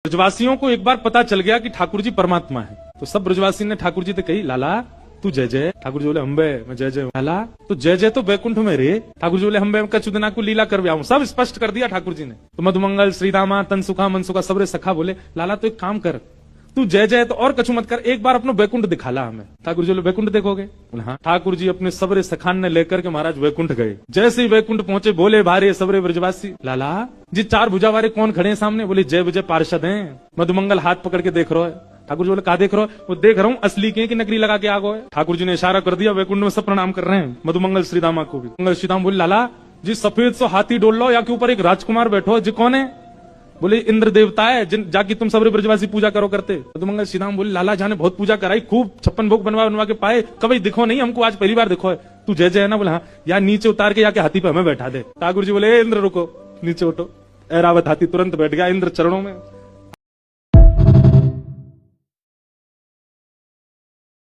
ब्रजवासियों को एक बार पता चल गया कि ठाकुर जी परमात्मा है, तो सब ब्रजवासी ने ठाकुर जी से कही, लाला तू जय जय। ठाकुर जी बोले अंबे मैं जय जय। लाला तो जय जय तो वैकुंठ में रे। ठाकुर जी बोले अंबे कचुदना को लीला कर आऊं। सब स्पष्ट कर दिया ठाकुर जी ने। तो मधुमंगल श्रीदामा तन सुखा मन सुखा सबरे सखा बोले, लाला तो एक काम कर, तू जय जय तो और कछु मत कर, एक बार अपना वैकुंठ दिखाला हमें। ठाकुर जी बोले वैकुंठ देखोगे? बोले हाँ। ठाकुर जी अपने सबरे सखान ने लेकर के महाराज वैकुंठ गए। जैसे ही वैकुंठ पहुंचे बोले भारे सबरे ब्रजवासी, लाला जी चार भुजा वाले कौन खड़े हैं सामने? बोले जय विजय पार्षद हैं। मधुमंगल हाथ पकड़ के देख रहा है। ठाकुर जी बोले कहा देख रहे हो? वो देख रहा हूँ असली के कि नकली लगा के आ गए। ठाकुर जी ने इशारा कर दिया, वैकुंठ में सब प्रणाम कर रहे हैं, मधुमंगल श्रीदामा को भी। मंगल श्रीदाम बोले, लाला जी सफेद सो हाथी डोल लो, या के ऊपर एक राजकुमार बैठो, जी कौन है? बोले इंद्र देवता है, जिन जाके तुम सबरे ब्रजवासी पूजा करो करते। मधुमंगल श्रीदाम बोले, लाला जाने बहुत पूजा कराई, खूब 56 भोग बनवा के पाए, कभी दिखो नहीं हमको, आज पहली बार दिखो है। तू जय जय है ना? बोला हाँ। यार नीचे उतार के जाके हाथी पे हमें बैठा दे। ठाकुर जी बोले इंद्र रुको, नीचे उठो। ऐरावत हाथी तुरंत बैठ गया इंद्र चरणों में।